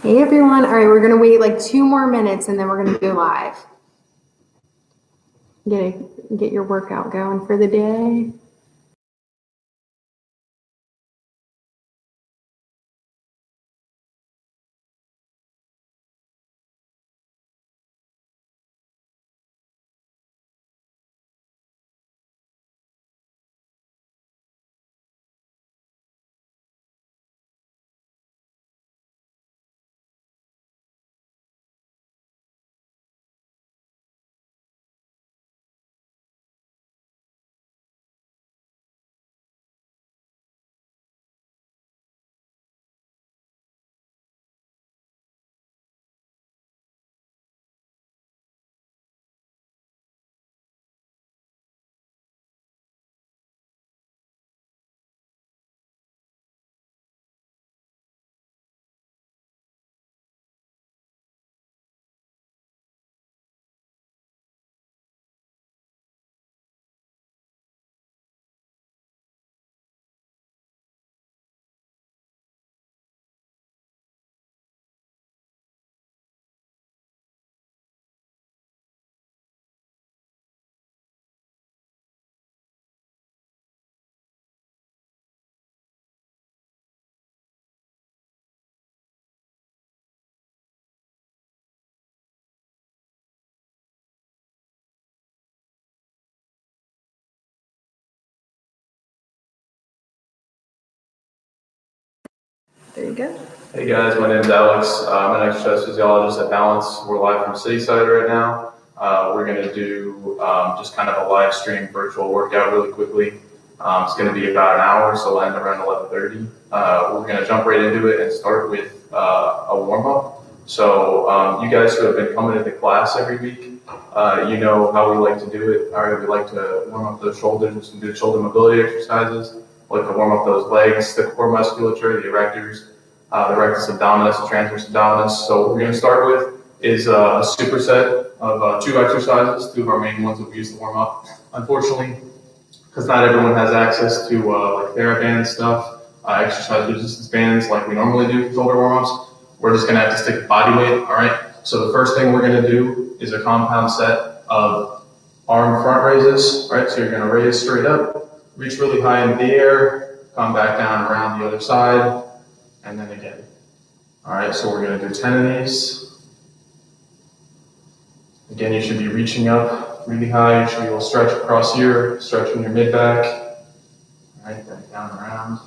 Hey everyone. All right, we're gonna wait like 2 more minutes and then we're gonna go live. Get your workout going for the day. There you go. Hey guys, my name is Alex. I'm an exercise physiologist at Balance. We're live from Cityside right now. We're going to do just kind of a live stream virtual workout really quickly. It's going to be about an hour, so we'll end around 11:30. We're going to jump right into it and start with a warm-up. So you guys who have been coming to class every week, you know how we like to do it. We like to warm up those shoulders and do shoulder mobility exercises. We like to warm up those legs, the core musculature, the erectors, the rectus abdominis, the transverse abdominis. So what we're going to start with is a superset of 2 exercises, 2 of our main ones that we use to warm up. Unfortunately, because not everyone has access to like TheraBand stuff, exercise resistance bands like we normally do for shoulder warm-ups, we're just going to have to stick to body weight, all right? So the first thing we're going to do is a compound set of arm front raises, right? So you're going to raise straight up, reach really high into the air, come back down around the other side, and then again. All right, so we're going to do 10 of these. Again, you should be reaching up really high. You should be able to stretch across here, stretching your mid-back. All right, back down around.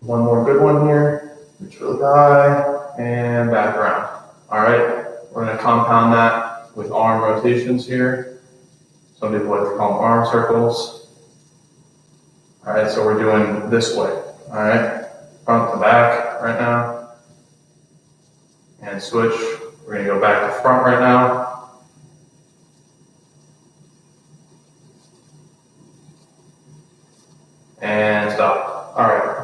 One more good one here. Reach really high and back around. All right, we're going to compound that with arm rotations here. Some people like to call them arm circles. All right, so we're doing this way. All right, front to back right now. And switch. We're going to go back to front right now. And stop. All right.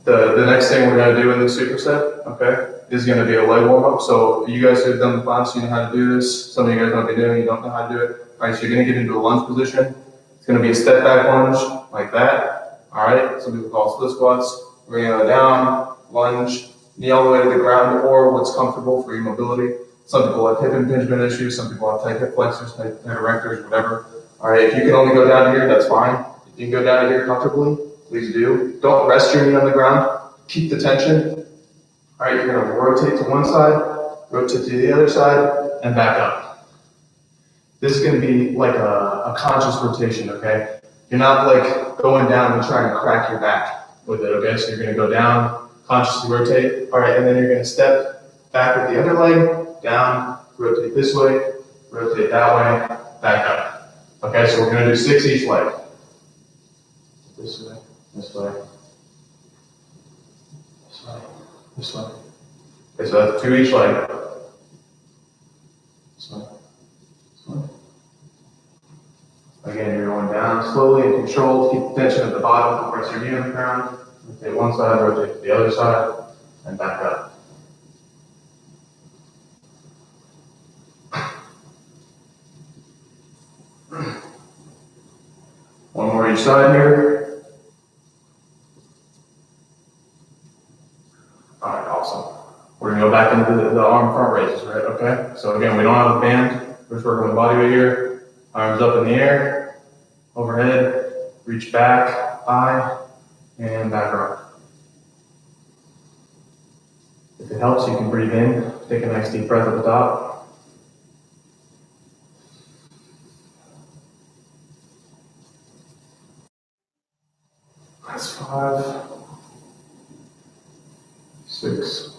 The next thing we're going to do in this superset, okay, is going to be a leg warm-up. So you guys who have done the class, you know how to do this. Some of you guys might be doing, you don't know how to do it. All right, so you're going to get into a lunge position. It's going to be a step back lunge like that. All right, some people call it split squats. We're going to go down, lunge, knee all the way to the ground, or what's comfortable for your mobility. Some people have hip impingement issues. Some people have tight hip flexors, tight erectors, whatever. All right, if you can only go down to here, that's fine. If you can go down to here comfortably, please do. Don't rest your knee on the ground. Keep the tension. All right, you're going to rotate to one side, rotate to the other side, and back up. This is going to be like a conscious rotation, okay? You're not like going down and trying to crack your back with it, okay? So you're going to go down, consciously rotate. All right, and then you're going to step back with the other leg, down, rotate this way, rotate that way, back up. Okay, so we're going to do 6 each leg. This way, this way, this way, this way. Okay, so that's 2 each leg. This way, this way. Again, you're going down slowly and controlled. Keep the tension at the bottom. Press your knee on the ground. Rotate one side, rotate to the other side. and back up. One more each side here. All right, awesome. We're gonna go back into the arm front raises, right? Okay. So again, we don't have a band. We're just working with body weight here. Arms up in the air, overhead, reach back, high, and back up. If it helps, you can breathe in. Take a nice deep breath at the top. That's 5, 6,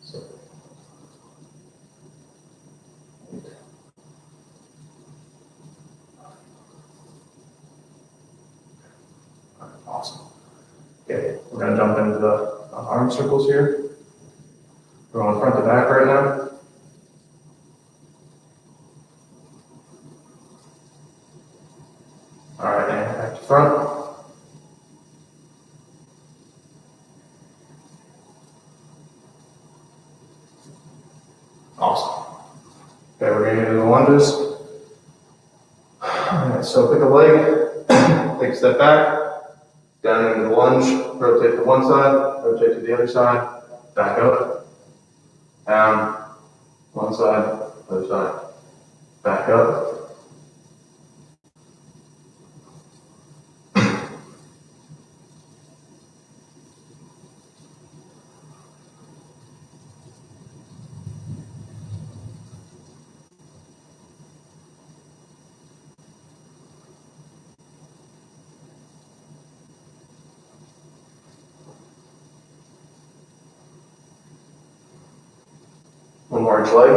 7, 8. Awesome. Okay, we're going to jump into the arm circles here. We're going front to back right now. All right, and back to front. Awesome. Okay, we're going to do the lunges. All right, so pick a leg, take a step back, down into the lunge, rotate to one side, rotate to the other side, back up, down, one side, other side, back up. One more each leg.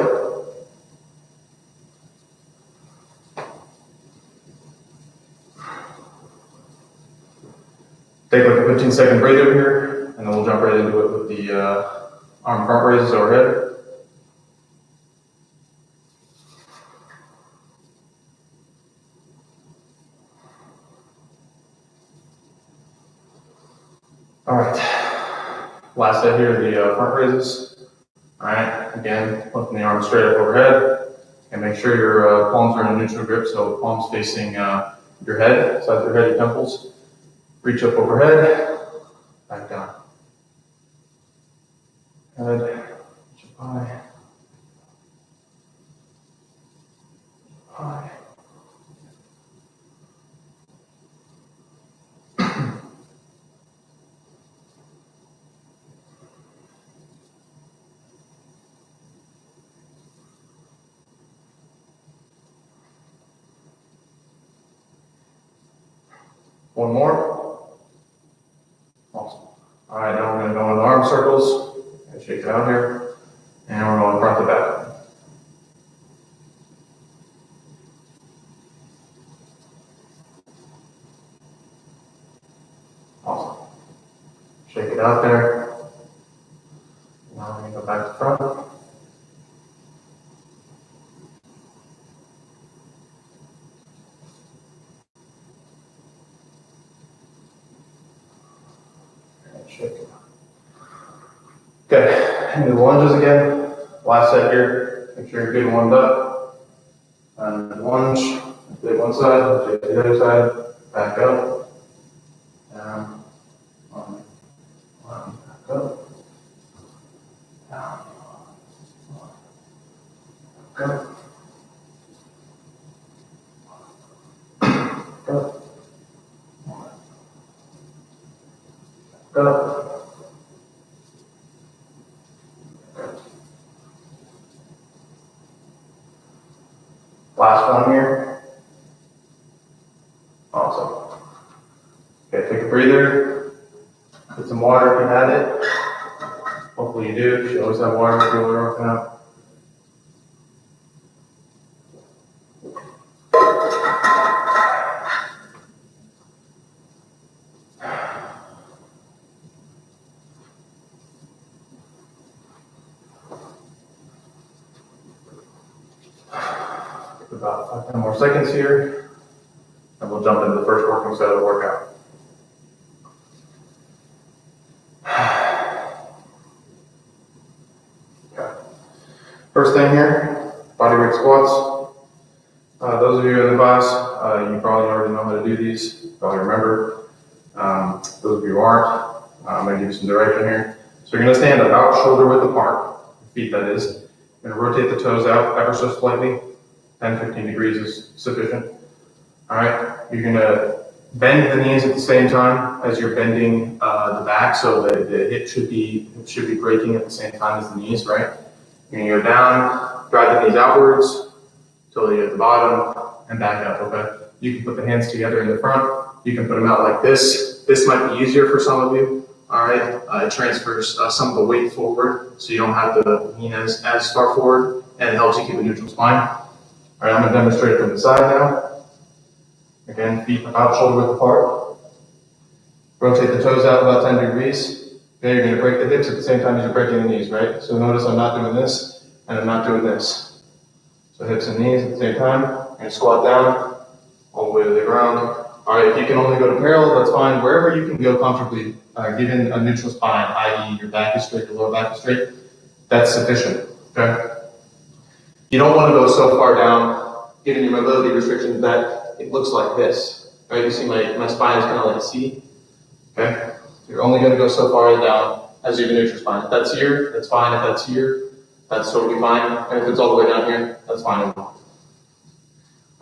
Take like a 15-second breather here, and then we'll jump right into it with the arm front raises overhead. All right, last set here, the front raises. All right, again, lifting the arms straight up overhead, and make sure your palms are in a neutral grip, so palms facing your head, sides of your head, your temples. Reach up overhead, back down. Head, reach up high, high. One more. Awesome. All right, now we're going to go into arm circles. And shake it out here. And we're going front to back. Awesome. Shake it out there. Now we're going to go back to front. And shake it out. Okay, into the lunges again. Last set here. Make sure you're good and warmed up. And lunge. Take one side, take the other side. Back up. Down. One. Back up. Down. One. Back up. Go. Go. Last one here. Awesome. Okay, take a breather. Get some water if you had it. Hopefully you do. You should always have water if you're working out. About 10 more seconds here, and we'll jump into the first working set of the workout. First thing here, body weight squats. Those of you in the class, you probably already know how to do these, probably remember. Those of you who aren't, I'm going to give you some direction here. So you're going to stand about shoulder width apart, feet that is. You're going to rotate the toes out ever so slightly, 10-15 degrees is sufficient. All right, you're going to bend the knees at the same time as you're bending the back, so that the hip should be breaking at the same time as the knees, right? You're going to go down, drive the knees outwards till you hit the bottom, and back up, okay? You can put the hands together in the front. You can put them out like this. This might be easier for some of you, all right? It transfers some of the weight forward, so you don't have to lean as far forward, and it helps you keep a neutral spine. All right, I'm going to demonstrate from the side now. Again, feet about shoulder width apart. Rotate the toes out about 10 degrees. Then you're going to break the hips at the same time as you're breaking the knees, right? So notice I'm not doing this, and I'm not doing this. So hips and knees at the same time. You're going to squat down all the way to the ground. All right, if you can only go to parallel, that's fine. Wherever you can go comfortably, given a neutral spine, i.e. your back is straight, your lower back is straight, that's sufficient, okay? You don't want to go so far down, given your mobility restrictions, that it looks like this, right? You see my spine is kind of like a C, okay? So you're only going to go so far down as your neutral spine. If that's here, that's fine. If that's here, that's totally fine. And if it's all the way down here, that's fine. All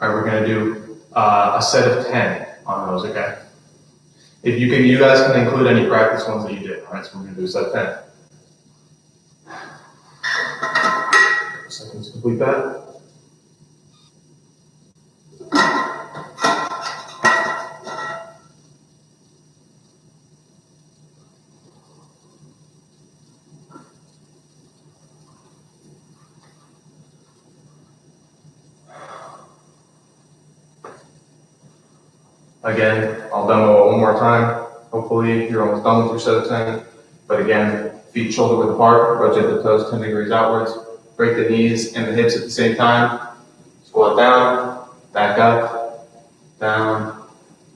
right, we're going to do a set of 10 on those, okay? If you can, you guys can include any practice ones that you did. All right, so we're going to do a set of 10. Seconds to complete that. Again, I'll demo it one more time. Hopefully you're almost done with your set of 10. But again, feet shoulder width apart, rotate the toes 10 degrees outwards, break the knees and the hips at the same time. Squat down, back up, down.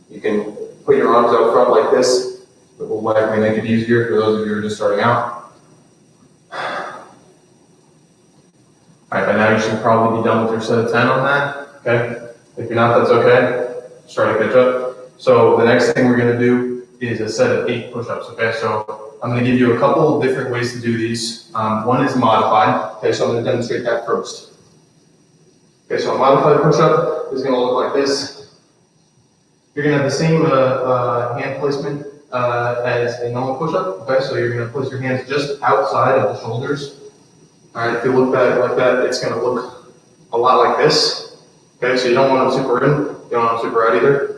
You can put your arms out front like this. It will likely make it easier for those of you who are just starting out. All right, by now you should probably be done with your set of 10 on that, okay? If you're not, that's okay. Start to catch up. So the next thing we're going to do is a set of 8 push-ups, okay? So I'm going to give you a couple of different ways to do these. One is modified, okay? So I'm going to demonstrate that first. Okay, so a modified push-up is going to look like this. You're going to have the same hand placement as a normal push-up, okay? So you're going to place your hands just outside of the shoulders. All right, if you look at it like that, it's going to look a lot like this. Okay, so you don't want them super in, you don't want them super out either.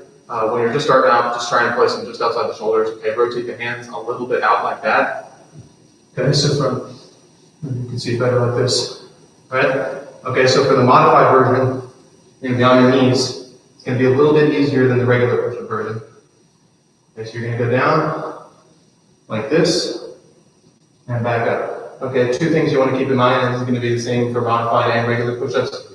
When you're just starting out, just try and place them just outside the shoulders. Okay, rotate the hands a little bit out like that. Okay, so you can see better like this. All right? Okay, so for the modified version, you're going to be on your knees. It's going to be a little bit easier than the regular push-up version. Okay, so you're going to go down like this and back up. Okay, 2 things you want to keep in mind, and this is going to be the same for modified and regular push-ups.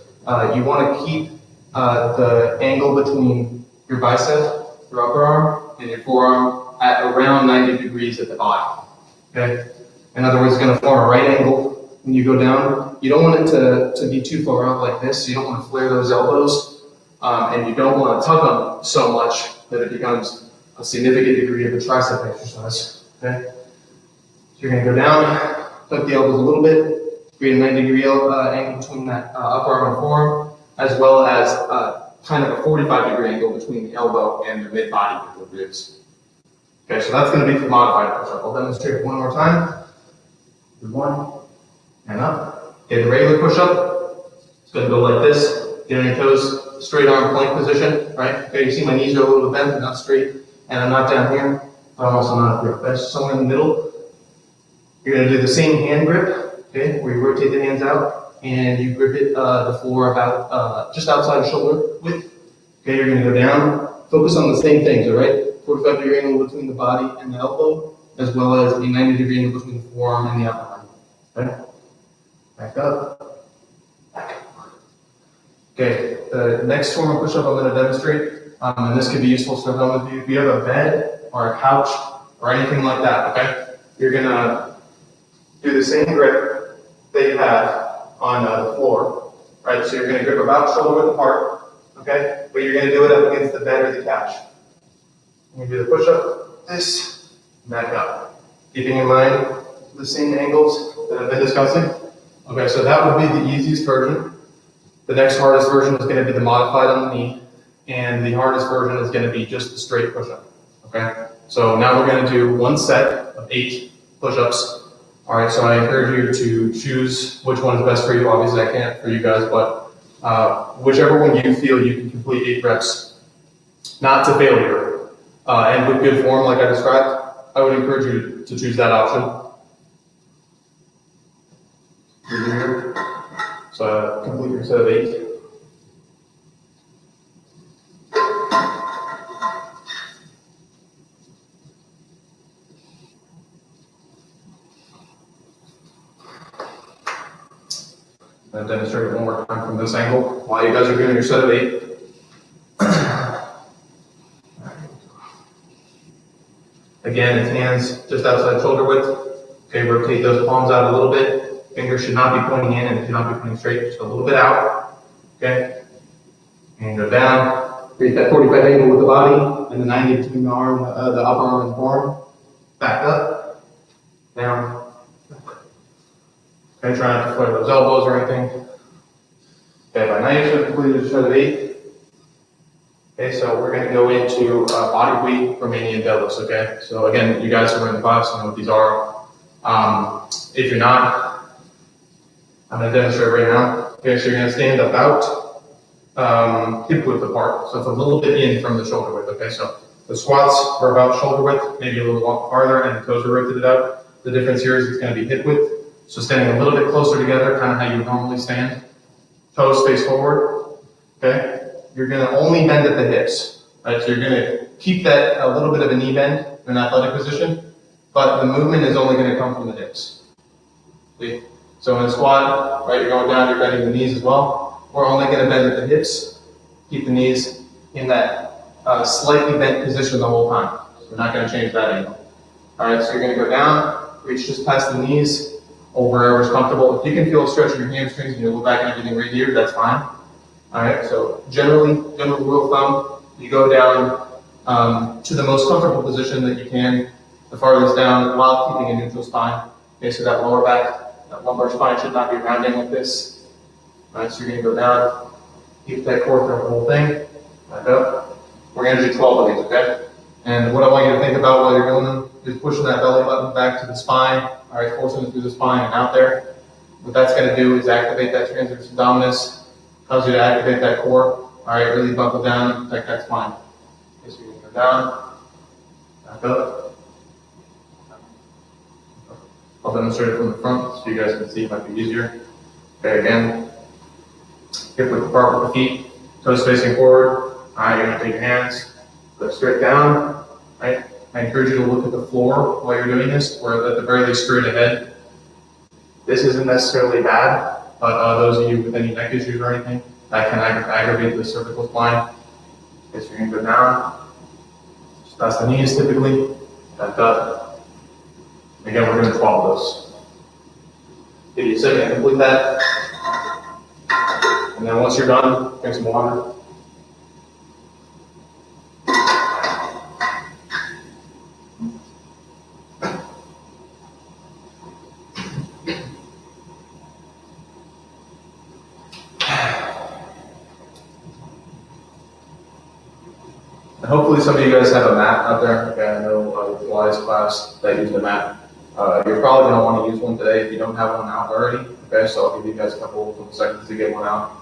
You want to keep the angle between your bicep, your upper arm, and your forearm at around 90 degrees at the bottom. Okay? In other words, it's going to form a right angle when you go down. You don't want it to be too far out like this, so you don't want to flare those elbows, and you don't want to tug them so much that it becomes a significant degree of a tricep exercise. Okay? So you're going to go down, tuck the elbows a little bit, create a 90-degree angle between that upper arm and forearm, as well as kind of a 45-degree angle between the elbow and the mid-body of the ribs. Okay, so that's going to be for modified push-up. I'll demonstrate it one more time. Do 1 and up. Okay, the regular push-up, it's going to go like this. Get on your toes, straight arm plank position, right? Okay, you see my knees are a little bit bent, they're not straight, and I'm not down here, but I'm also not up here. Okay, so somewhere in the middle. You're going to do the same hand grip, okay, where you rotate the hands out. And you grip it the floor about just outside shoulder width. Okay, you're going to go down. Focus on the same things, all right? 45-degree angle between the body and the elbow, as well as a 90-degree angle between the forearm and the upper arm. Okay, back up. Back up. Okay, the next form of push-up I'm going to demonstrate, and this could be useful for some of you. If you have a bed or a couch or anything like that, okay, you're going to do the same grip that you have on the floor, right? So you're going to grip about shoulder width apart, okay? But you're going to do it up against the bed or the couch. You do the push-up, this, back up. Keeping in mind the same angles that I've been discussing. Okay, so that would be the easiest version. The next hardest version is going to be the modified on the knee, and the hardest version is going to be just the straight push-up. Okay, so now we're going to do one set of 8 push-ups. All right, so I encourage you to choose which one is best for you. Obviously, I can't for you guys, but whichever one you feel you can complete 8 reps, not to failure, and with good form, like I described, I would encourage you to choose that option. So complete your set of 8. And demonstrate it one more time from this angle while you guys are doing your set of 8. Again, it's hands just outside shoulder width. Okay, rotate those palms out a little bit. Fingers should not be pointing in and should not be pointing straight, just a little bit out. Okay, and go down. Create that 45 angle with the body and the 90 between the arm, the upper arm and the forearm. Back up, down. Okay, try not to flare those elbows or anything. Okay, by now you should have completed a set of 8. Okay, so we're going to go into body weight Romanian deadlifts. Okay, so again, you guys who are in the class know what these are. If you're not, I'm going to demonstrate right now. Okay, so you're going to stand about hip width apart, so it's a little bit in from the shoulder width. Okay, so the squats are about shoulder width, maybe a little farther, and the toes are rotated out. The difference here is it's going to be hip width. So standing a little bit closer together, kind of how you would normally stand. Toes face forward, okay? You're gonna only bend at the hips, right? So you're gonna keep that a little bit of a knee bend in an athletic position, but the movement is only gonna come from the hips. See? So in a squat, right, you're going down, you're bending the knees as well. We're only gonna bend at the hips, keep the knees in that slightly bent position the whole time. So we're not gonna change that angle. All right, so you're gonna go down, reach just past the knees, or wherever's comfortable. If you can feel a stretch in your hamstrings and your low back and everything right here, that's fine. All right, so general rule of thumb, you go down to the most comfortable position that you can, the farthest down, while keeping a neutral spine. Okay, so that lower back, that lumbar spine should not be rounding like this. All right, so you're gonna go down, keep that core through the whole thing, back up. We're gonna do 12 of these, okay? And what I want you to think about while you're doing them is pushing that belly button back to the spine, all right, forcing it through the spine and out there. What that's going to do is activate that transverse abdominis, cause you to activate that core, all right, really buckle down and protect that spine. Okay, so you're going to go down, back up. I'll demonstrate it from the front so you guys can see it might be easier. Okay, again, hip width apart with the feet, toes facing forward. All right, you're going to take your hands, go straight down, right? I encourage you to look at the floor while you're doing this, or at the very least straight ahead. This isn't necessarily bad, but those of you with any neck issues or anything, that can aggravate the cervical spine. Okay, so you're going to go down, just past the knees typically, back up. Again, we're doing 12 of those. Give you a second to complete that. And then once you're done, drink some water. And hopefully some of you guys have a mat out there. Okay, I know the Wise class, they use the mat. You're probably going to want to use one today if you don't have one out already. Okay, so I'll give you guys a couple of seconds to get one out.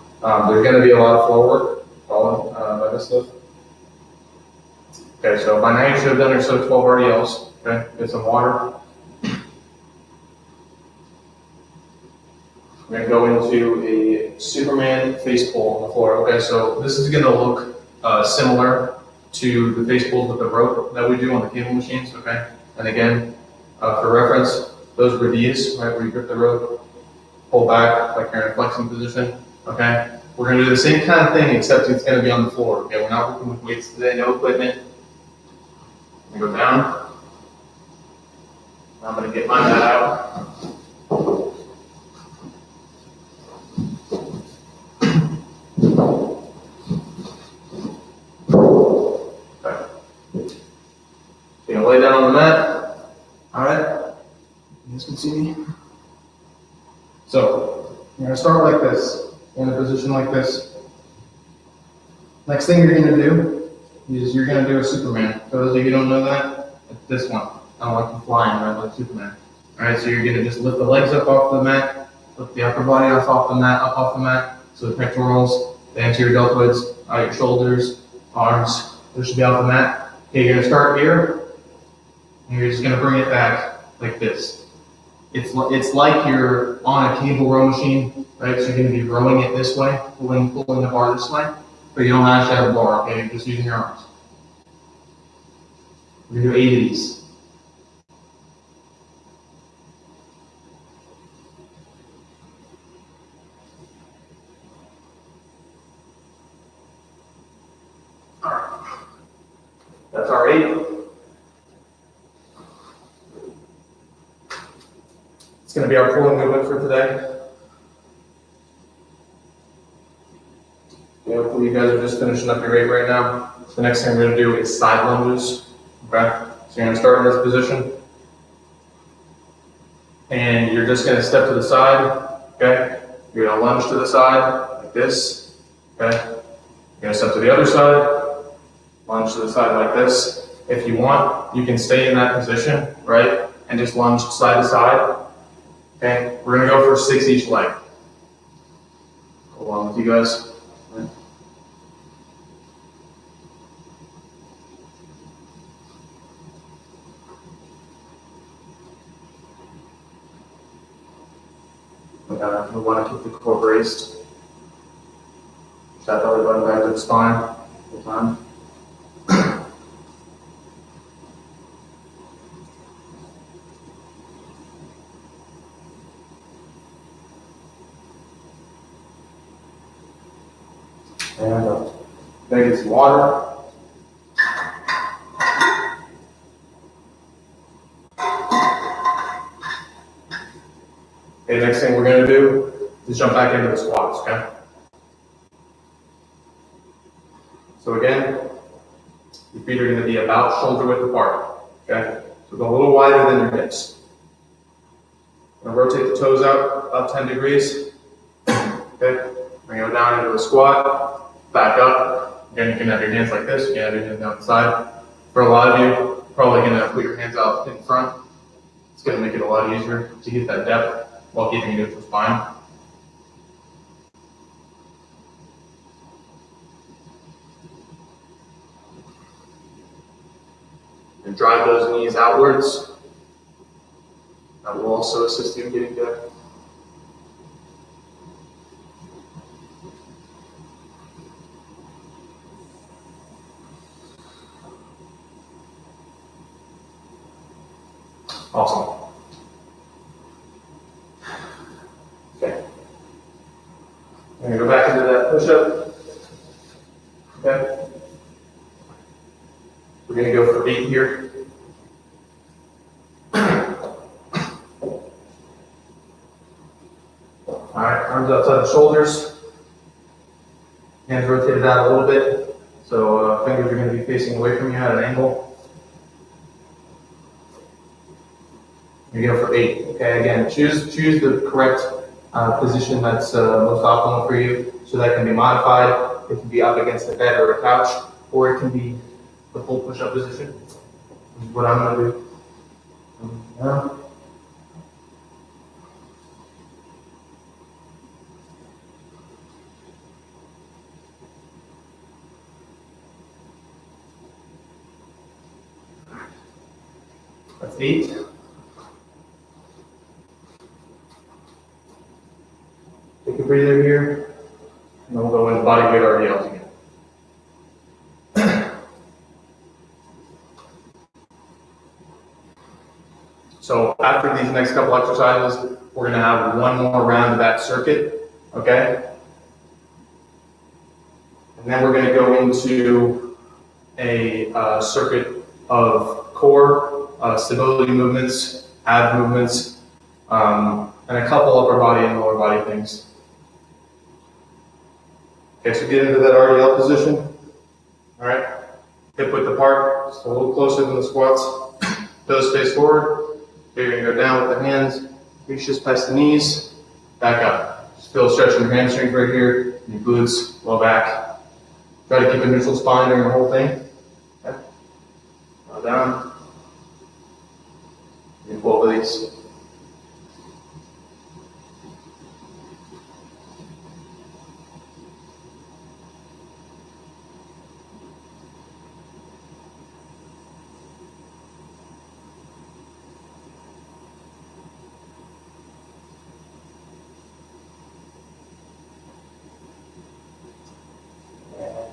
There's going to be a lot of floor work followed by this stuff. Okay, so by now you should have done your set of 12 RDLs. Okay, get some water. We're going to go into a Superman face pull on the floor. Okay, so this is going to look similar to the face pulls with the rope that we do on the cable machines. Okay, and again, for reference, those were these, right, where you grip the rope, pull back like you're in a flexing position. Okay, we're going to do the same kind of thing, except it's going to be on the floor. Okay, we're not working with weights today, no equipment. We go down. I'm going to get my mat out. see. So you're gonna start like this, in a position like this. Next thing you're gonna do is you're gonna do a Superman. For those of you who don't know that, it's this one. I don't like you flying, right, like Superman. All right, so you're gonna just lift the legs up off the mat, lift the upper body off the mat, up off the mat. So the pectorals, the anterior deltoids, your shoulders, arms, those should be off the mat. Okay, you're gonna start here, and you're just gonna bring it back like this. It's like you're on a cable row machine, right? So you're gonna be rowing it this way, pulling the bar this way, but you don't actually have a bar, okay? You're just using your arms. We're gonna do 8 of these. All right. That's our 8. It's going to be our pulling movement for today. Hopefully you guys are just finishing up your 8 right now. So the next thing we're going to do is side lunges. Okay? So you're going to start in this position. And you're just going to step to the side. Okay? You're going to lunge to the side like this. Okay? You're going to step to the other side. Lunge to the side like this. If you want, you can stay in that position, right? And just lunge side to side. Okay, we're gonna go for 6 each leg. Go along with you guys. We want to keep the core braced. That belly button back to the spine the whole time. And then get some water. Okay, next thing we're going to do is jump back into the squats, okay? So again, your feet are going to be about shoulder width apart, okay? So go a little wider than your hips. Going to rotate the toes out about 10 degrees, okay? Bring it down into a squat, back up. Again, you can have your hands like this, you can have your hands down the side. For a lot of you, probably going to put your hands out in front. It's going to make it a lot easier to get that depth while keeping a neutral spine. And drive those knees outwards. That will also assist you in getting depth. Awesome. Okay. I'm going to go back into that push-up. Okay. We're going to go for 8 here. All right, arms outside the shoulders. Hands rotated out a little bit. So fingers are going to be facing away from you at an angle. You go for 8. Okay, again, choose the correct position that's most optimal for you. So that can be modified. It can be up against the bed or a couch, or it can be the full push-up position. This is what I'm going to do. Now. That's 8. Take a breather here, and then we'll go into body weight RDLs again. So after these next couple exercises, we're going to have one more round of that circuit, okay? And then we're going to go into a circuit of core, stability movements, ab movements, and a couple upper body and lower body things. Okay, so get into that RDL position. All right, hip width apart, just a little closer than the squats. Toes face forward. Okay, you're going to go down with the hands. Reach just past the knees, back up. Just feel stretching your hamstrings right here, your glutes, low back. Try to keep a neutral spine during the whole thing. Okay. Now down. Do 12 of these.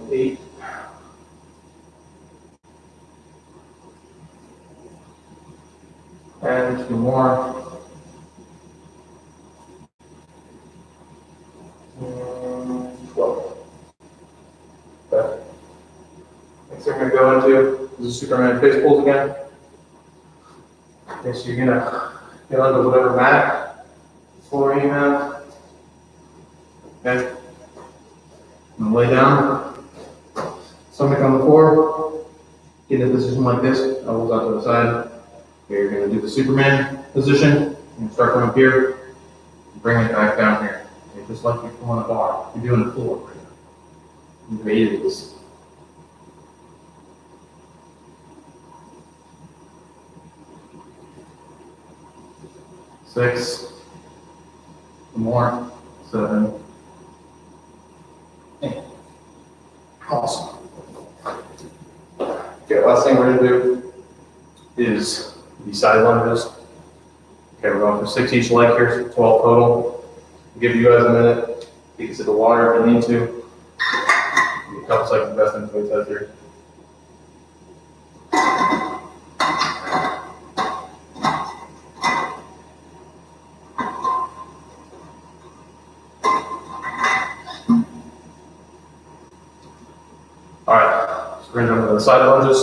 And 8. And 2 more. And 12. Okay. Next thing we're going to go into is the Superman face pulls again. Okay, so you're going to get onto whatever mat, floor you have. Okay. And lay down. Stomach on the floor. Get in a position like this, elbows out to the side. Okay, you're going to do the Superman position. And start from up here. Bring it back down here. Okay, just like you're pulling a bar. You're doing a pull up right now. You made this. 6. More. 7. 8. Awesome. Okay, last thing we're going to do is the side lunges. Okay, we're going for 6 each leg here, so 12 total. I'll give you guys a minute. You can sit the water if you need to. Give you a couple seconds best in between sets here. Alright, so we're going to jump into the side lunges.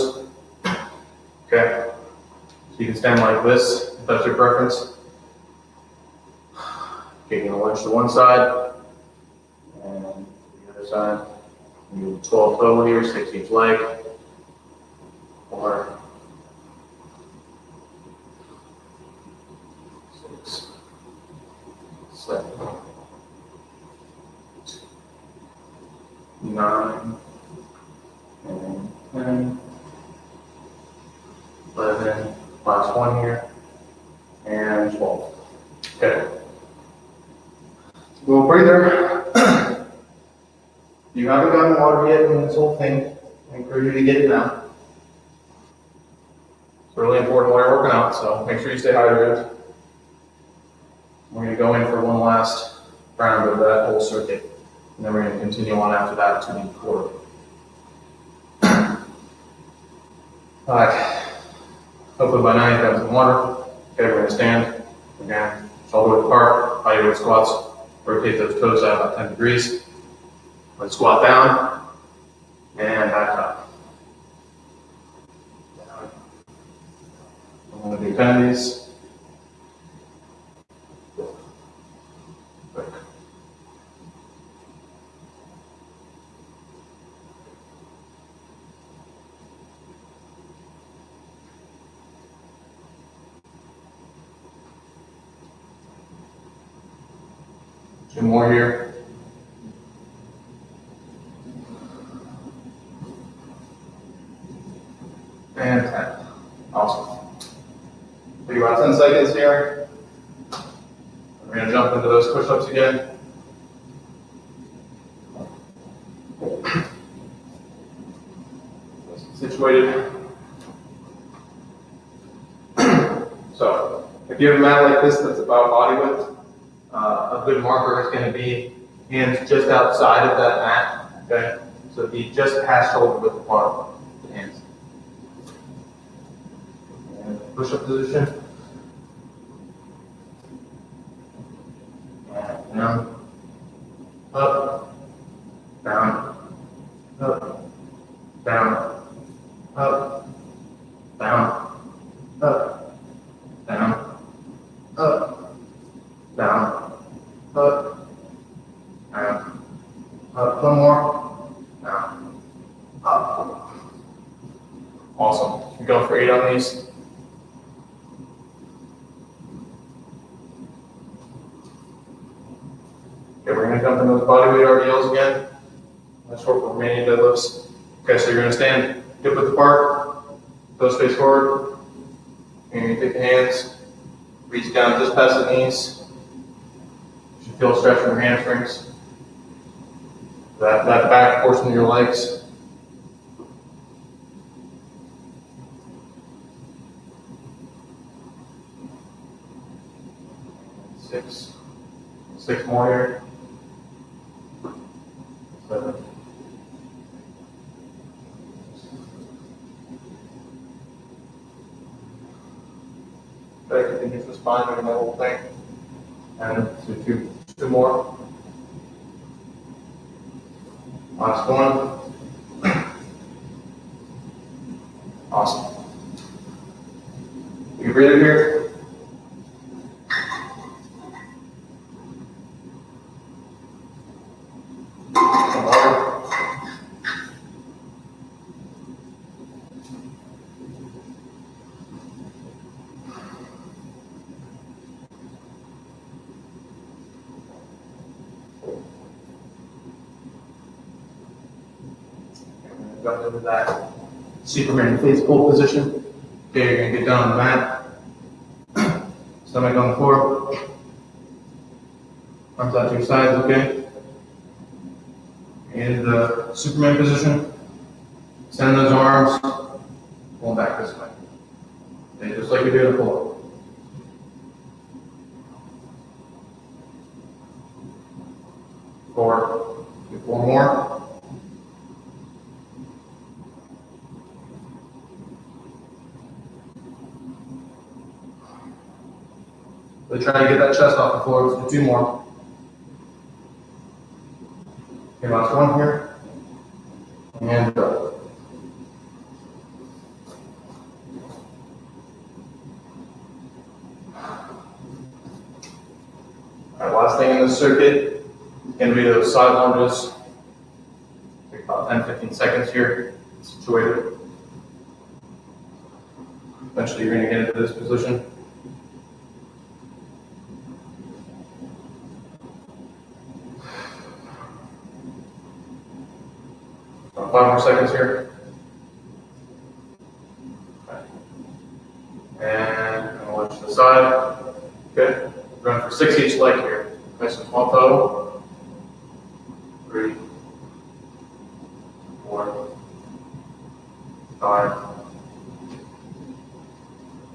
Okay, so you can stand like this if that's your preference. Okay, you're going to lunge to one side and the other side. You do 12 total here, 6 each leg. 4, 6, 7, 9, and 10, 11, last one here, and 12. Okay. Little breather. If you haven't gotten water yet in this whole thing, I encourage you to get it now. It's really important while you're working out, so make sure you stay hydrated. We're going to go in for one last round of that whole circuit, and then we're going to continue on after that to the core. Alright, hopefully by now you've got some water. Okay, we're going to stand again, shoulder width apart, bodyweight squats, rotate those toes out about 10 degrees. Let's squat down and back up. I'm going to do 10 of these. Quick. Two more here. And 10. Awesome. We got 10 seconds here. We're going to jump into those push-ups again. Situated. So, if you have a mat like this that's about body width, a good marker is going to be hands just outside of that mat. Okay, so be just past shoulder width apart with the hands. And push-up position. And down, up, down, up, down, up, down, up, down, up, down, up, down, up, one more, down, up. Awesome. We go for 8 on these. jump into those bodyweight RDLs again. That's for Romanian deadlifts. Okay, so you're gonna stand hip width apart, toes face forward. You're gonna take the hands, reach down just past the knees. You should feel a stretch from your hamstrings. That back portion of your legs. Six more here. 7. Okay, continue to the spine doing the whole thing. And do two more. Last one. Awesome. You breathe here. Jump into that Superman face pull position. Okay, you're gonna get down on the mat. Stomach on the floor. Arms out to your sides, okay? In the Superman position. Send those arms. Pull them back this way. Okay, just like you do the pull-up. Do 4 more. So try to get that chest off the floor. Let's do 2 more. Okay, last one here. And go. All right, last thing in this circuit is going to be those side lunges. Take about 10-15 seconds here. Situated. Eventually, you're going to get into this position. About 5 more seconds here. Okay. And I'm going to watch the side. Okay. We're going for 6 each leg here. Okay, so small total. 3, 4, 5,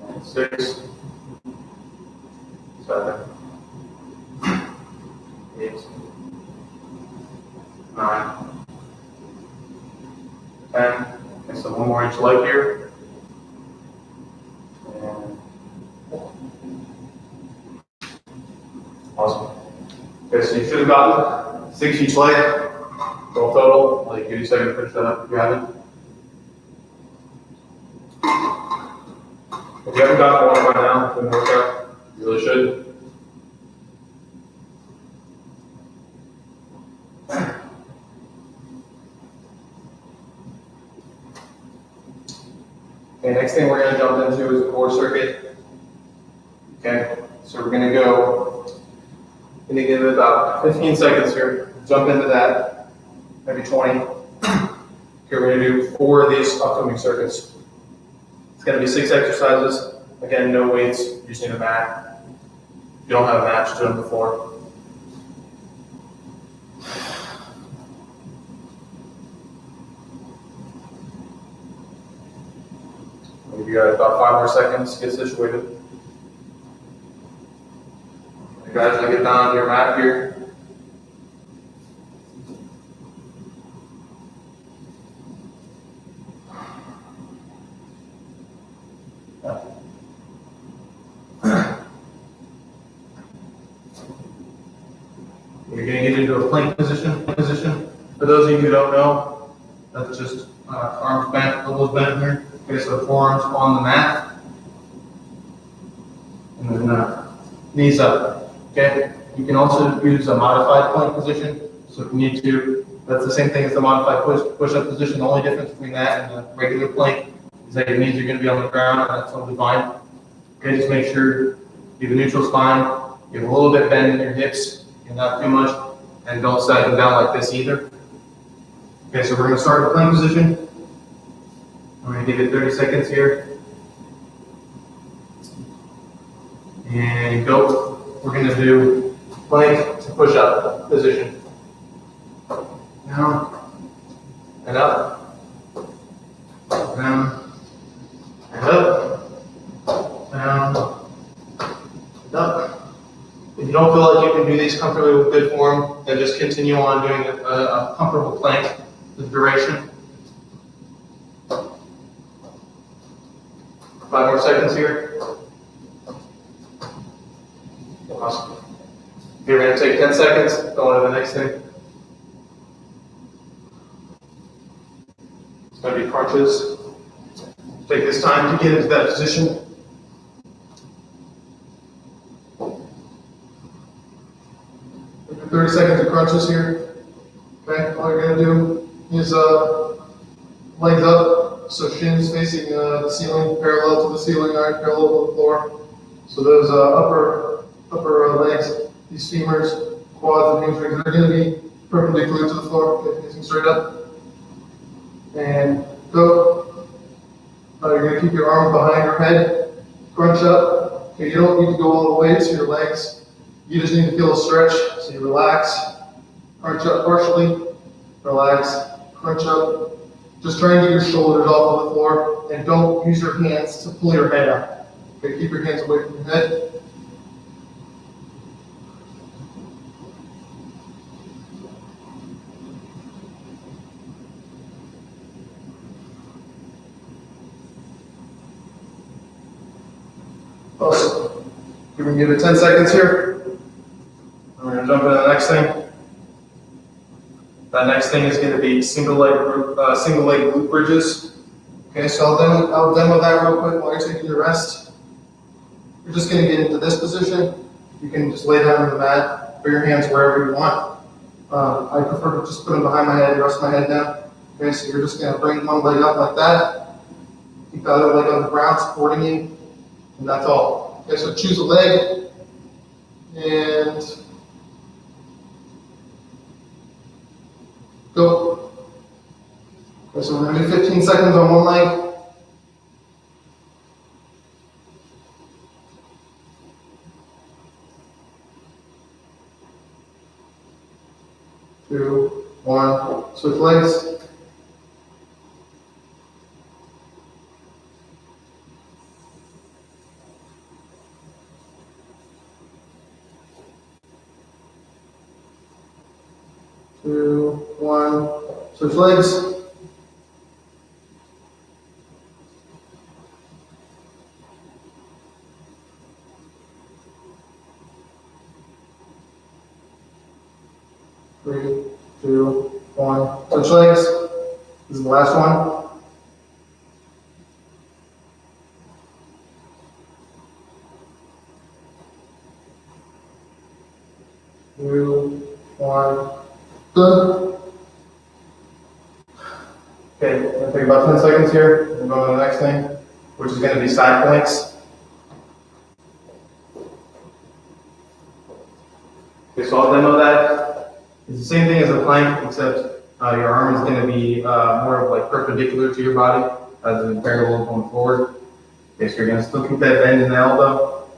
and 6, 7, 8, 9, 10. Okay, so 1 more each leg here. And 4. Awesome. Okay, so you should have gotten 6 each leg. Total total. I'll give you a second to finish that up if you haven't. If you haven't gotten one by now, then work out. You really should. Okay, next thing we're going to jump into is the core circuit. Okay, so we're going to give it about 15 seconds here. Jump into that, maybe 20. Okay, we're going to do 4 of these upcoming circuits. It's going to be 6 exercises. Again, no weights, you just need a mat. If you don't have a mat, just do it on the floor. You got about 5 more seconds to get situated. You guys, get down on your mat here. You're going to get into a plank position. For those of you who don't know, that's just arms bent, elbows bent here. Okay, so forearms on the mat, and then knees up. Okay, you can also use a modified plank position. So if you need to, that's the same thing as the modified push-up position. The only difference between that and the regular plank is that your knees are going to be on the ground, and that's totally fine. Okay, just make sure you have a neutral spine. You have a little bit bend in your hips, and not too much. And don't stack them down like this either. Okay, so we're gonna start the plank position. I'm gonna give it 30 seconds here. And go. We're gonna do plank to push up position. Down and up. Down and up. Down and up. If you don't feel like you can do these comfortably with good form, then just continue on doing a comfortable plank with duration. 5 more seconds here. Awesome. You're going to take 10 seconds, go on to the next thing. It's going to be crunches. Take this time to get into that position. Take 30 seconds of crunches here. Okay, all you're going to do is legs up, so shins facing the ceiling, parallel to the ceiling, parallel to the floor. So those upper legs, these femurs, quads, and hamstrings, they're going to be perpendicular to the floor, facing straight up. And go. You're going to keep your arms behind your head, crunch up. Okay, you don't need to go all the way to your legs. You just need to feel a stretch. So you relax, crunch up partially, relax, crunch up. Just try and get your shoulders off of the floor, and don't use your hands to pull your head up. Okay, keep your hands away from your head. Awesome. We're going to give it 10 seconds here. We're going to jump into the next thing. That next thing is going to be single leg glute bridges. Okay, so I'll demo that real quick while you're taking your rest. You're just going to get into this position. You can just lay down on the mat, put your hands wherever you want. I prefer to just put them behind my head, rest my head down. Okay, so you're just going to bring one leg up like that. Keep the other leg on the ground, supporting you. And that's all. Okay, so choose a leg and go. Okay, so we're going to do 15 seconds on one leg. Two, one, switch legs. Two, one, switch legs. Three, two, one, switch legs. This is the last one. Two, one, good. Okay, we're going to take about 10 seconds here. We'll go to the next thing, which is going to be side planks. Okay, so I'll demo that. It's the same thing as a plank, except your arm is going to be more of like perpendicular to your body as in parallel going forward. Okay, so you're going to still keep that bend in the elbow.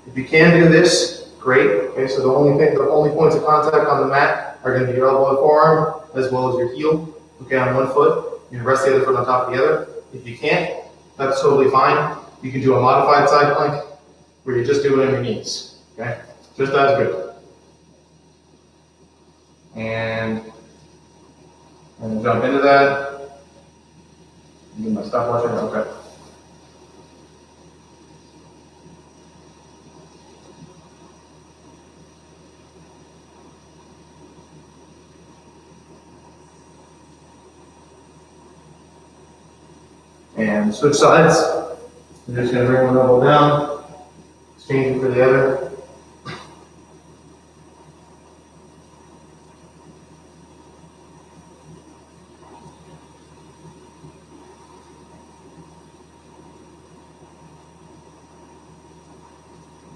If you can do this, great. Okay, so the only points of contact on the mat are going to be your elbow and forearm, as well as your heel. Okay, on one foot. You can rest the other foot on top of the other. If you can't, that's totally fine. You can do a modified side plank where you just do it on your knees. Okay, just as good. And I'm gonna jump into that. Get my stopwatch in. Okay. And switch sides. I'm just going to bring one elbow down, exchange it for the other.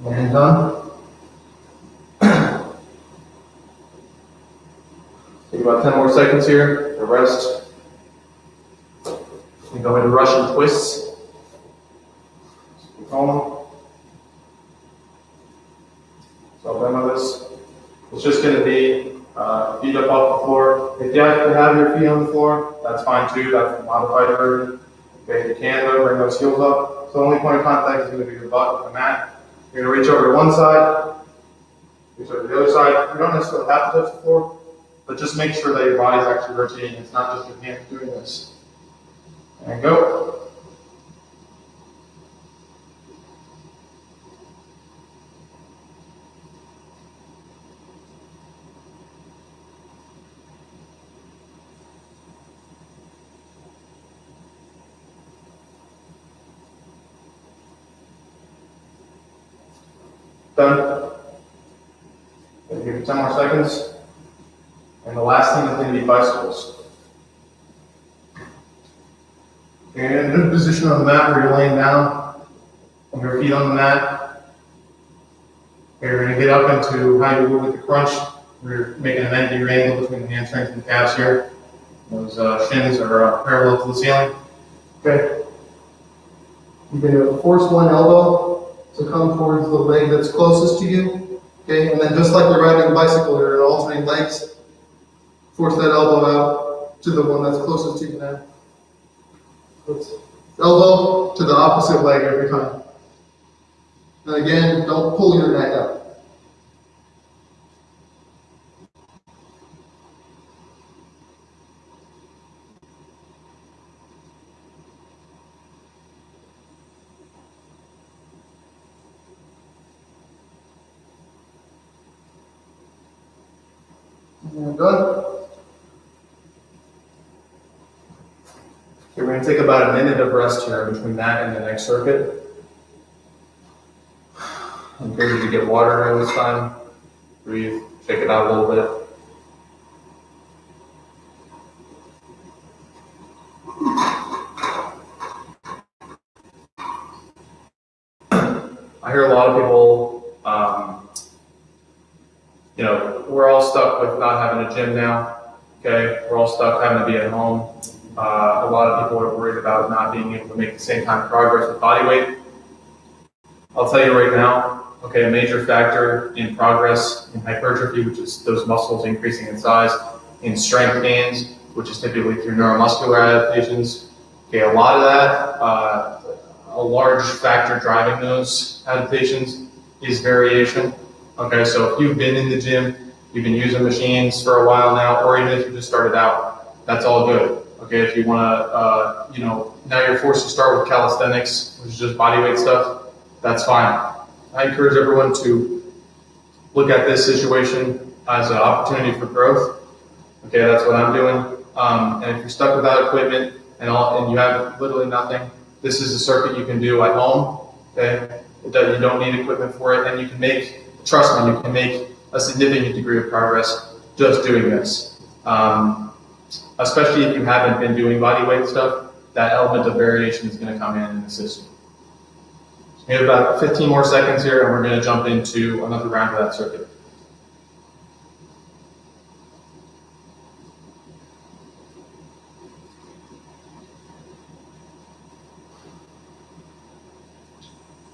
And done. more seconds here, the rest. We go into Russian twists. Keep going. So demo this. It's just going to be feet up off the floor. If you have to have your feet on the floor, that's fine too. That's the modified version. Okay, if you can though, bring those heels up. So the only point of contact is going to be your butt with the mat. You're going to reach over to one side, reach over to the other side. You don't necessarily have to touch the floor, but just make sure that your body's actually rotating. It's not just your hands doing this. And go. Done. Give you 10 more seconds. And the last thing is going to be bicycles. You're in a good position on the mat where you're laying down, with your feet on the mat. You're going to get up into how you move with the crunch. We're making an 90-degree angle between the hamstrings and the calves here. Those shins are parallel to the ceiling. Okay. You're going to force one elbow to come towards the leg that's closest to you. Okay, and then just like you're riding a bicycle, you're going to alternate legs. Force that elbow out to the one that's closest to you now. Let's elbow to the opposite leg every time. And again, don't pull your neck up. And done. We're going to take about a minute of rest here between that and the next circuit. I encourage you to get water during this time. Breathe, shake it out a little bit. I hear a lot of people, we're all stuck with not having a gym now. Okay, we're all stuck having to be at home. A lot of people are worried about not being able to make the same kind of progress with body weight. I'll tell you right now, okay, a major factor in progress in hypertrophy, which is those muscles increasing in size, in strength gains, which is typically through neuromuscular adaptations. Okay, a lot of that, a large factor driving those adaptations is variation. Okay, so if you've been in the gym, you've been using machines for a while now, or even if you just started out, that's all good. Okay, if you want to, now you're forced to start with calisthenics, which is just body weight stuff, that's fine. I encourage everyone to look at this situation as an opportunity for growth. Okay, that's what I'm doing. And if you're stuck without equipment and you have literally nothing, this is a circuit you can do at home. Okay, you don't need equipment for it, and you can make, trust me, you can make a significant degree of progress just doing this. Especially if you haven't been doing body weight stuff, that element of variation is going to come in the system. So we have about 15 more seconds here, and we're going to jump into another round of that circuit.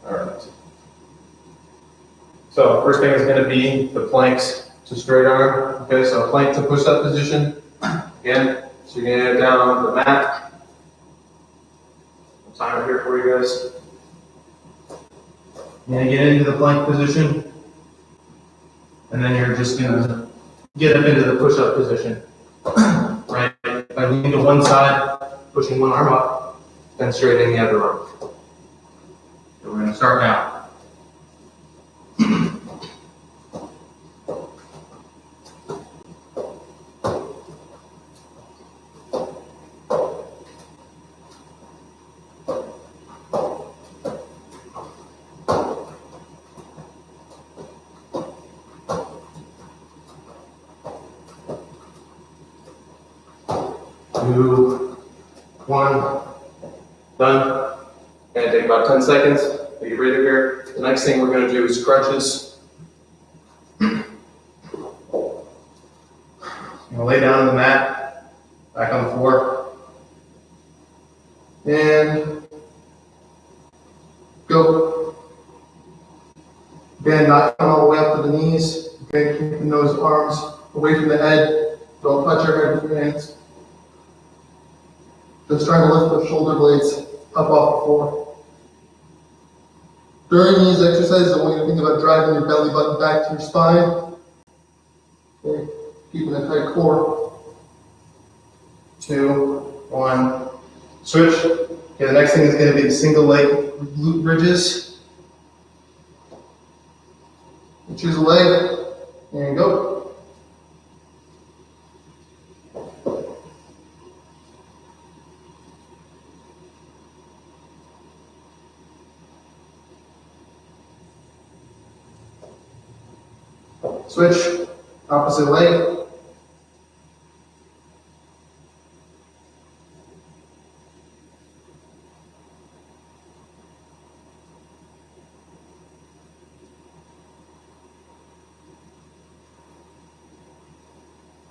All right. So first thing is going to be the planks to straight arm. Okay, so plank to push-up position. Again, so you're going to get down on the mat. I'll time it here for you guys. You're going to get into the plank position, and then you're just going to get up into the push-up position. Right? By leaning to one side, pushing one arm up, then straightening the other arm. So we're going to start now. Two, one, done. Gonna take about 10 seconds. Take a breather here. The next thing we're gonna do is crunches. You're gonna lay down on the mat, back on the floor, and go. Again, not come all the way up to the knees. Okay, keeping those arms away from the head. Don't touch your head with your hands. Just trying to lift the shoulder blades up off the floor. During these exercises, I want you to think about driving your belly button back to your spine. Okay, keeping a tight core. 2, 1, switch. Okay, the next thing is going to be the single leg glute bridges. You choose a leg, and go. Switch, opposite leg.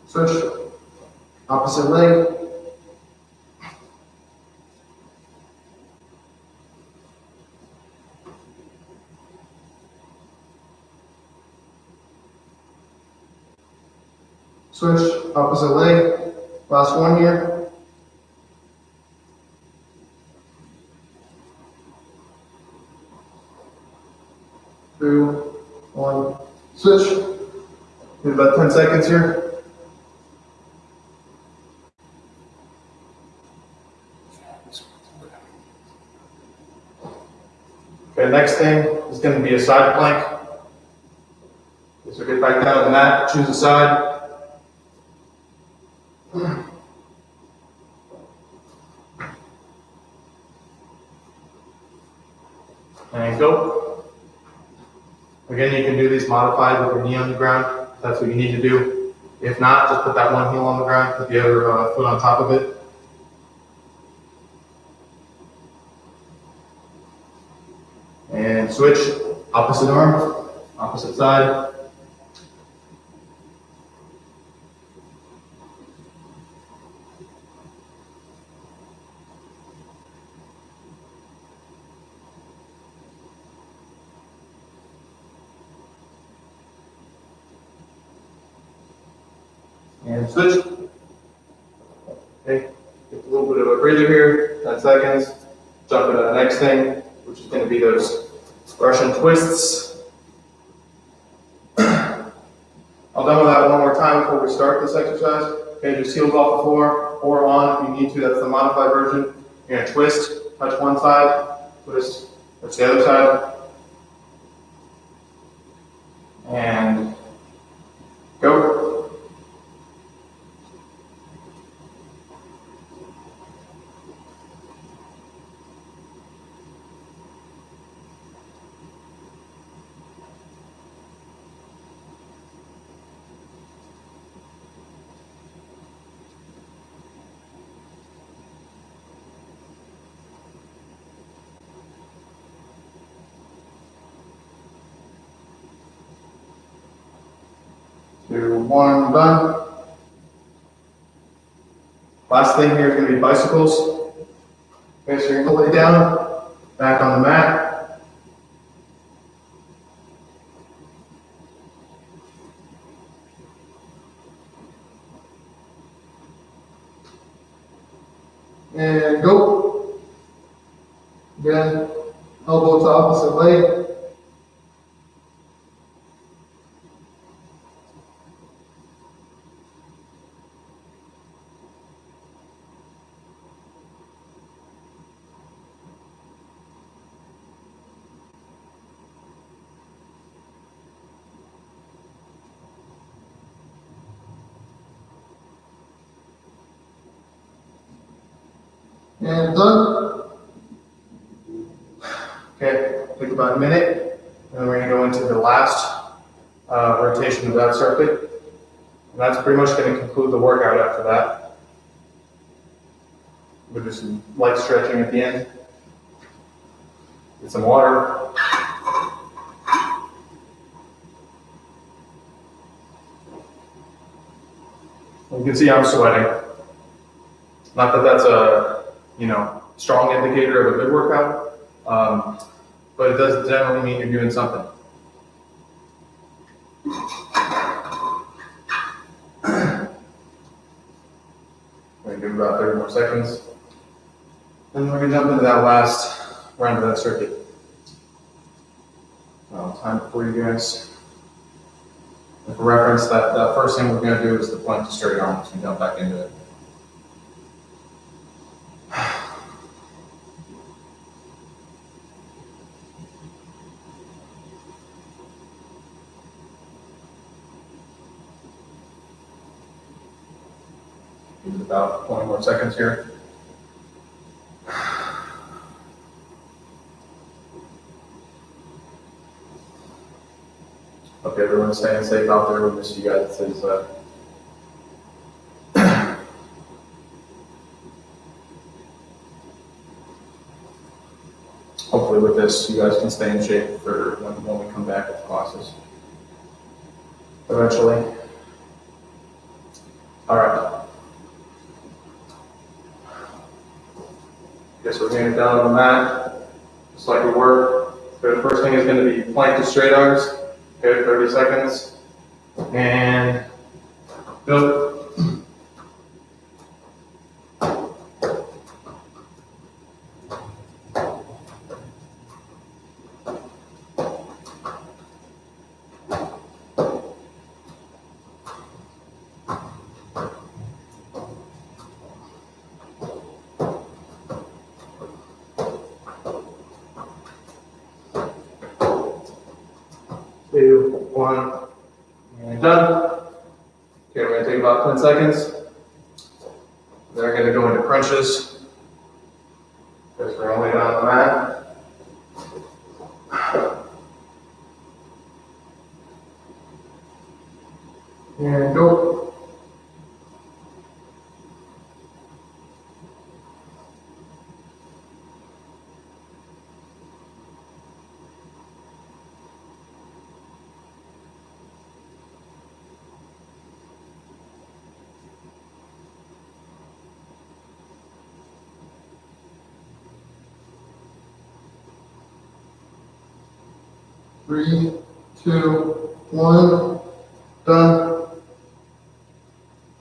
Switch, opposite leg. Switch, opposite leg. Last one here. Two, one, switch. Give about 10 seconds here. Okay, next thing is going to be a side plank. Okay, so get back down on the mat, choose a side. And go. Again, you can do these modified with your knee on the ground, if that's what you need to do. If not, just put that one heel on the ground, put the other foot on top of it. And switch, opposite arm, opposite side. And switch. Okay, get a little bit of a breather here, 10 seconds. Jump into the next thing, which is going to be those Russian twists. I'll demo that one more time before we start this exercise. Okay, just heels off the floor or on if you need to. That's the modified version. You're going to twist, touch one side, twist, touch the other side. And go. Two, one, done. Last thing here is going to be bicycles. Okay, so you're going to lay down, back on the mat. And go. Again, elbow to opposite leg. And done. Okay, take about a minute, and then we're going to go into the last rotation of that circuit. And that's pretty much going to conclude the workout after that. We'll do some light stretching at the end. Get some water. You can see I'm sweating. Not that that's a, strong indicator of a good workout, but it does generally mean you're doing something. We're gonna give about 30 more seconds. And we're gonna jump into that last round of that circuit. Time for you guys. And for reference, that first thing we're gonna do is the plank to straight arm, so we jump back into it. Give it about 20 more seconds here. Hope everyone's staying safe out there. We miss you guys. Hopefully with this, you guys can stay in shape for when we come back with classes. Eventually. All right. Guess we're going to get down on the mat, just like we were. So the first thing is going to be plank to straight arms. Okay, 30 seconds. And go. 2, 1, and done. Okay, we're going to take about 10 seconds. Then we're going to go into crunches. Because we're only down on the mat. And go. Three, 2, 1, done.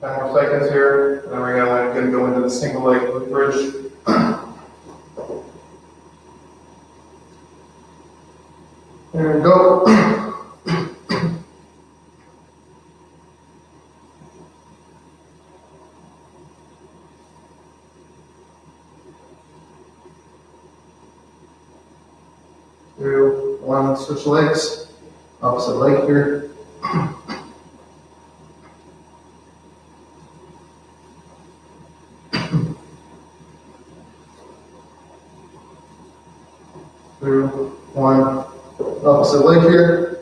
10 more seconds here, and then we're gonna go into the single leg glute bridge. There we go. Two, 1, switch legs. Opposite leg here. Two, 1, opposite leg here.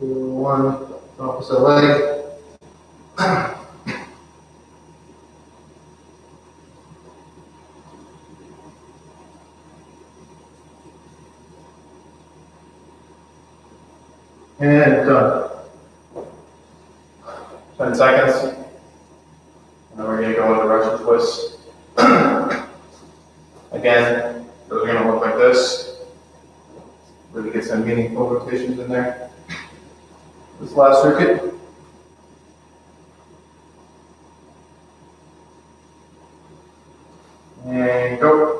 Two, 1, opposite leg. And done. 10 seconds. And then we're going to go into Russian twists. Again, those are going to look like this. Really get some meaningful rotations in there. This last circuit. And go.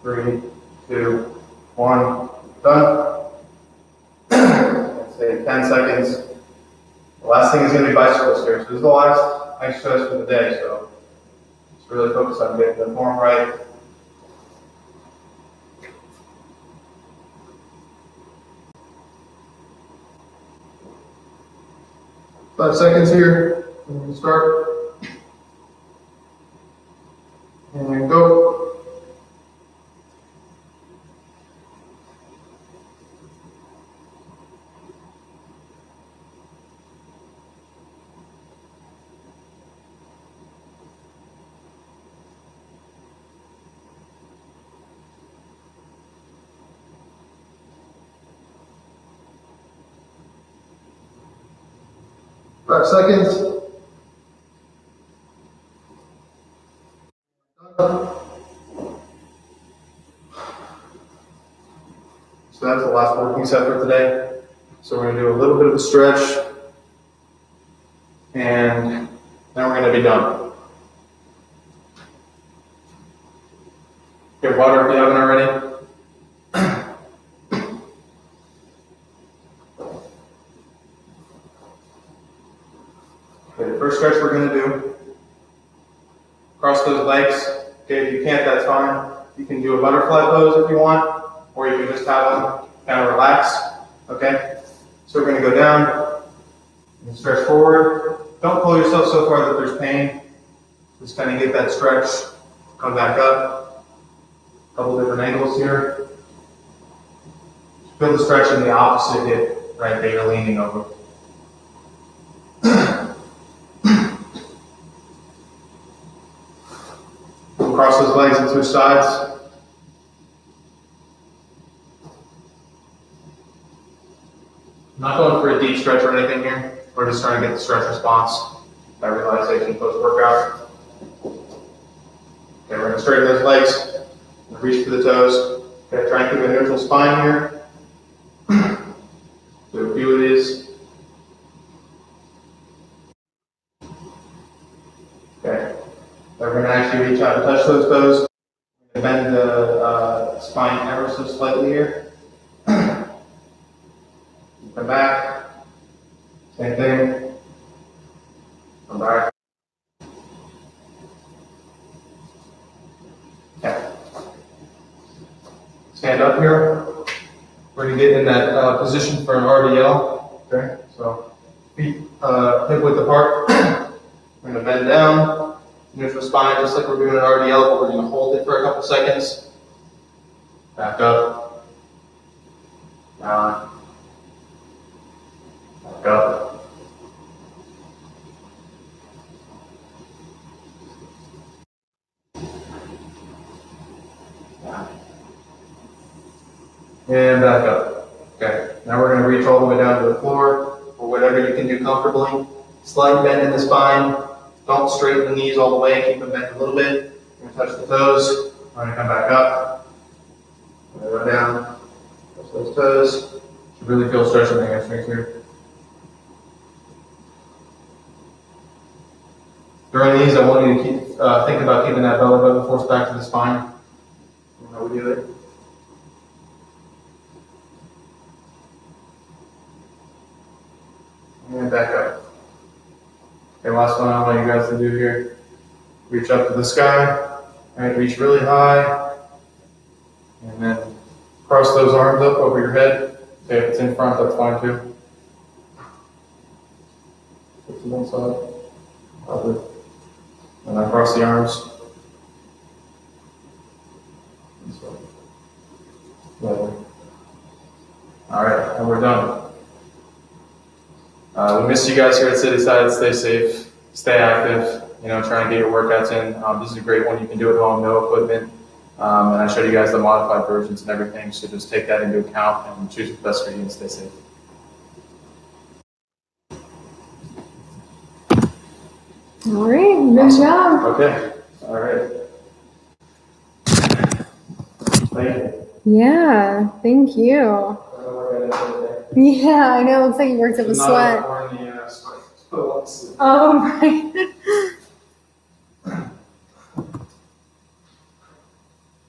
Three, 2, 1, done. Let's say 10 seconds. The last thing is going to be bicycles here. So this is the last exercise for the day. So just really focus on getting the form right. 5 seconds here. And we start. And go. Five seconds. So that's the last working set for today. So we're going to do a little bit of a stretch, and then we're going to be done. Get water if you haven't already. Okay, the first stretch we're going to do, cross those legs. Okay, if you can't, that's fine. You can do a butterfly pose if you want, or you can just have them kind of relax. Okay, so we're going to go down and stretch forward. Don't pull yourself so far that there's pain. Just kind of get that stretch. Come back up. A couple different angles here. Feel the stretch in the opposite hip, right that you're leaning over. Cross those legs and switch sides. I'm not going for a deep stretch or anything here. We're just trying to get the stretch response, that relaxation post-workout. Okay, we're going to straighten those legs, reach for the toes. Okay, try and keep a neutral spine here. Do a few of these. Okay, then we're going to actually reach out and touch those toes. Bend the spine ever so slightly here. Come back. Same thing. Come back. Okay. Stand up here. We're going to get in that position for an RDL. Okay, so feet hip width apart. We're going to bend down. Neutral spine, just like we're doing an RDL, but we're going to hold it for a couple seconds. Back up. Down. Back up. Down. And back up. Okay, now we're going to reach all the way down to the floor, or whatever you can do comfortably. Slight bend in the spine. Don't straighten the knees all the way, keep them bent a little bit. We're going to touch the toes. We're going to come back up. We're going to go down. Touch those toes. You really feel stretch in the hamstrings here. During these, I want you to keep think about keeping that belly button forced back to the spine. You know how we do it. And back up. Okay, last one I want you guys to do here. Reach up to the sky. All right, reach really high. And then cross those arms up over your head. Okay, if it's in front, that's fine too. Put to one side. Other. And then cross the arms. This way. That way. All right, and we're done. We miss you guys here at Cityside. Stay safe, stay active, try and get your workouts in. This is a great one you can do at home, no equipment. And I showed you guys the modified versions and everything, so just take that into account and choose what's best for you and stay safe. All right, good job. Okay, all right. Thank you. Yeah, thank you. Yeah, I know. It looks like you worked up a sweat. Oh, right.